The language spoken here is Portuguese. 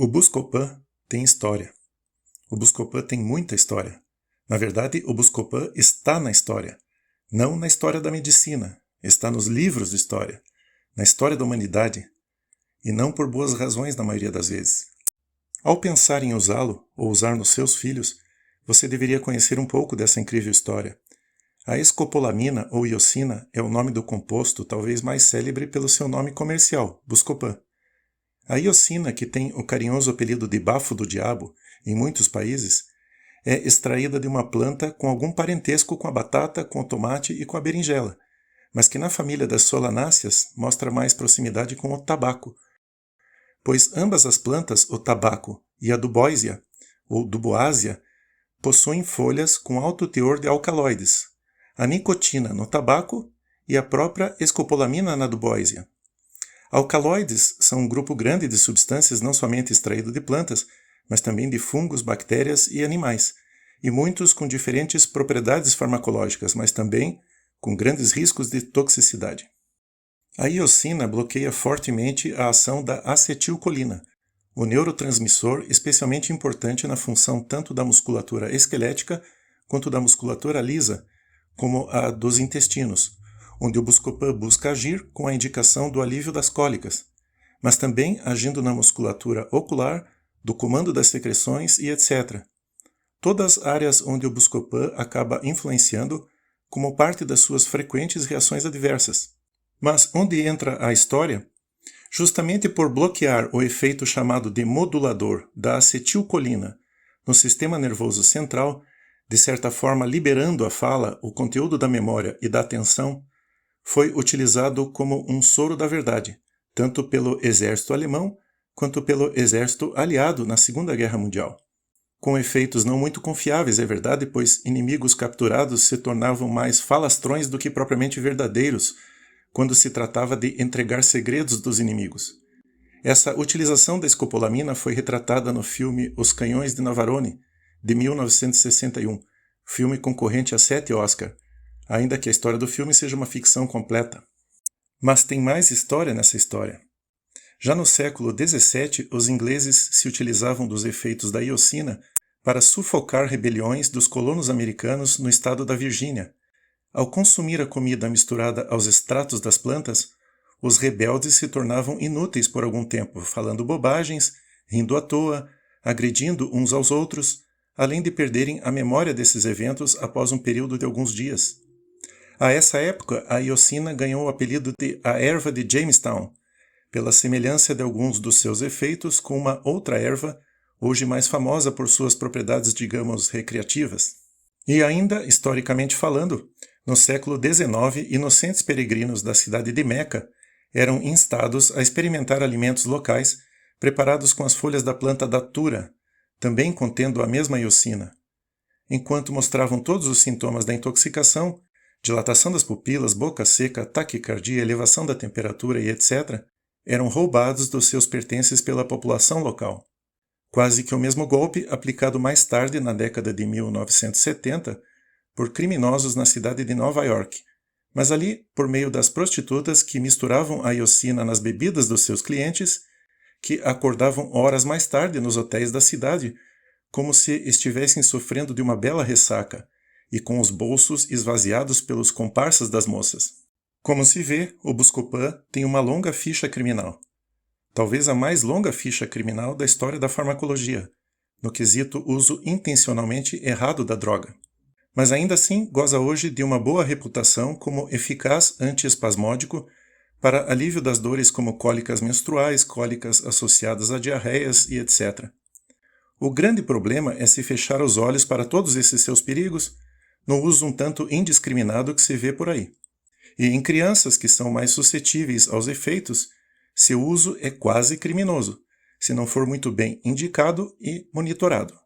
O Buscopan tem história. O Buscopan tem muita história. Na verdade, o Buscopan está na história. Não na história da medicina. Está nos livros de história. Na história da humanidade. E não por boas razões na maioria das vezes. Ao pensar em usá-lo, ou usar nos seus filhos, você deveria conhecer um pouco dessa incrível história. A escopolamina ou iosina é o nome do composto talvez mais célebre pelo seu nome comercial, Buscopan. A iosina, que tem o carinhoso apelido de bafo do diabo em muitos países, é extraída de uma planta com algum parentesco com a batata, com o tomate e com a berinjela, mas que na família das solanáceas mostra mais proximidade com o tabaco, pois ambas as plantas, o tabaco e a duboisia, ou duboásia, possuem folhas com alto teor de alcaloides, a nicotina no tabaco e a própria escopolamina na duboisia. Alcaloides são um grupo grande de substâncias não somente extraído de plantas, mas também de fungos, bactérias e animais, e muitos com diferentes propriedades farmacológicas, mas também com grandes riscos de toxicidade. A iosina bloqueia fortemente a ação da acetilcolina, o neurotransmissor especialmente importante na função tanto da musculatura esquelética quanto da musculatura lisa, como a dos intestinos, onde o Buscopan busca agir com a indicação do alívio das cólicas, mas também agindo na musculatura ocular, do comando das secreções e etc. Todas as áreas onde o Buscopan acaba influenciando como parte das suas frequentes reações adversas. Mas onde entra a história? Justamente por bloquear o efeito chamado de modulador da acetilcolina no sistema nervoso central, de certa forma liberando a fala, o conteúdo da memória e da atenção, foi utilizado como um soro da verdade, tanto pelo exército alemão quanto pelo exército aliado na Segunda Guerra Mundial. Com efeitos não muito confiáveis, é verdade, pois inimigos capturados se tornavam mais falastrões do que propriamente verdadeiros quando se tratava de entregar segredos dos inimigos. Essa utilização da escopolamina foi retratada no filme Os Canhões de Navarone, de 1961, filme concorrente a 7 Oscar, ainda que a história do filme seja uma ficção completa. Mas tem mais história nessa história. Já no século XVII, os ingleses se utilizavam dos efeitos da iosina para sufocar rebeliões dos colonos americanos no estado da Virgínia. Ao consumir a comida misturada aos extratos das plantas, os rebeldes se tornavam inúteis por algum tempo, falando bobagens, rindo à toa, agredindo uns aos outros, além de perderem a memória desses eventos após um período de alguns dias. A essa época, a iosina ganhou o apelido de a erva de Jamestown, pela semelhança de alguns dos seus efeitos com uma outra erva, hoje mais famosa por suas propriedades, digamos, recreativas. E ainda, historicamente falando, no século XIX, inocentes peregrinos da cidade de Meca eram instados a experimentar alimentos locais preparados com as folhas da planta datura, também contendo a mesma iosina. Enquanto mostravam todos os sintomas da intoxicação, dilatação das pupilas, boca seca, taquicardia, elevação da temperatura e etc., eram roubados dos seus pertences pela população local. Quase que o mesmo golpe aplicado mais tarde, na década de 1970, por criminosos na cidade de Nova York, mas ali por meio das prostitutas que misturavam a iosina nas bebidas dos seus clientes, que acordavam horas mais tarde nos hotéis da cidade, como se estivessem sofrendo de uma bela ressaca, e com os bolsos esvaziados pelos comparsas das moças. Como se vê, o Buscopan tem uma longa ficha criminal. Talvez a mais longa ficha criminal da história da farmacologia, no quesito uso intencionalmente errado da droga. Mas ainda assim goza hoje de uma boa reputação como eficaz antiespasmódico para alívio das dores como cólicas menstruais, cólicas associadas a diarreias e etc. O grande problema é se fechar os olhos para todos esses seus perigos no uso um tanto indiscriminado que se vê por aí. E em crianças que são mais suscetíveis aos efeitos, seu uso é quase criminoso, se não for muito bem indicado e monitorado.